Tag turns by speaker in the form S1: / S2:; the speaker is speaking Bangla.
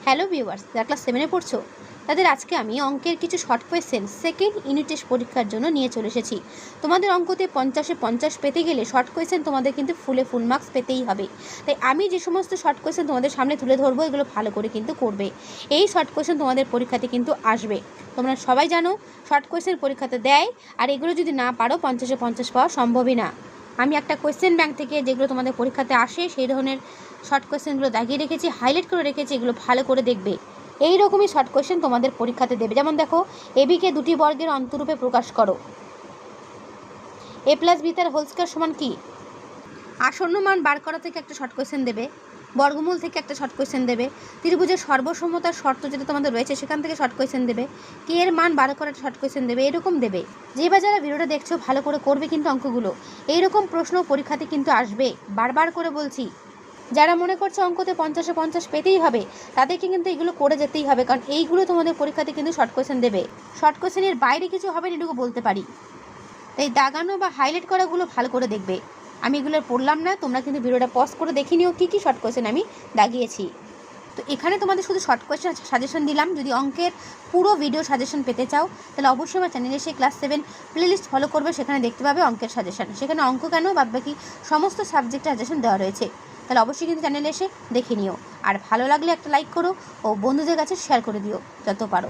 S1: হ্যালো ভিউয়ার্স, যারা ক্লাস 7-এ পড়ছো তাদের আজকে আমি অঙ্কের কিছু short question second unit test পরীক্ষার জন্য নিয়ে চলে এসেছি। তোমাদের অঙ্কতে 50-এ 50 পেতে গেলে শর্ট কোয়েশ্চেন তোমাদের কিন্তু ফুল মার্কস পেতেই হবে। তাই আমি যে সমস্ত শর্ট কোয়েশ্চেন তোমাদের সামনে তুলে ধরবো এগুলো ভালো করে কিন্তু করবে। এই শর্ট কোয়েশ্চেন তোমাদের পরীক্ষাতে কিন্তু আসবে। তোমরা সবাই জানো শর্ট কোয়েশ্চেন পরীক্ষাতে দেয়, আর এগুলো যদি না পারো 50-এ 50 পাওয়া সম্ভবই না। আমি একটা কোয়েশ্চেন ব্যাংক থেকে যেগুলো তোমাদের পরীক্ষাতে আসে সেই ধরনের শর্ট কোয়েশ্চেনগুলো দাগিয়ে রেখেছি, হাইলাইট করে রেখেছি, এগুলো ভালো করে দেখবে। এই রকমই শর্ট কোয়েশ্চেন তোমাদের পরীক্ষাতে দেবে। যেমন দেখো, এবিকে দুটি বর্গের অন্তরূপে প্রকাশ করো। এ প্লাস বি তার হোল স্কয়ার সমান কি? আসন্ন মান বার করা থেকে একটা শর্ট কোয়েশ্চেন দেবে, বর্গমূল থেকে একটা শর্ট কোয়েশ্চেন দেবে, ত্রিভুজের সর্বসমতার শর্ত যেটা তোমাদের রয়েছে সেখান থেকে শর্ট কোয়েশ্চেন দেবে, কে এর মান বার করার শর্ট কোয়েশ্চেন দেবে। এরকম দেবে। যে বা যারা ভিডিওটা দেখছো ভালো করে করবে কিন্তু অঙ্কগুলো। এইরকম প্রশ্ন পরীক্ষাতে কিন্তু আসবে, বারবার করে বলছি। যারা মনে করছে অঙ্কতে 50-এ 50 পেতেই হবে তাদেরকে কিন্তু এগুলো করে যেতেই হবে, কারণ এইগুলো তোমাদের পরীক্ষাতে কিন্তু শর্ট কোয়েশ্চেন দেবে। শর্ট কোয়েশ্চেনের বাইরে কিছু হবে না, এটুকু বলতে পারি। তাই দাগানো বা হাইলাইট করাগুলো ভালো করে দেখবে। আমি এগুলো পড়লাম না, তোমরা কিন্তু ভিডিওটা পজ করে দেখে নিও কী কী শর্ট কোয়েশ্চেন আমি দাগিয়েছি। তো এখানে তোমাদের শুধু শর্ট কোয়েশ্চেন সাজেশন দিলাম। যদি অঙ্কের পুরো ভিডিও সাজেশন পেতে চাও তাহলে অবশ্যই আমার চ্যানেলে এসে ক্লাস 7 প্লেলিস্ট ফলো করবে, সেখানে দেখতে পাবে অঙ্কের সাজেশন। সেখানে অঙ্ক কেন বাদবাকি সমস্ত সাবজেক্টের সাজেশন দেওয়া রয়েছে। তাহলে অবশ্যই কিন্তু চ্যানেলে এসে দেখে নিও। আর ভালো লাগলে একটা লাইক করো ও বন্ধুদের কাছে শেয়ার করে দিও যত পারো।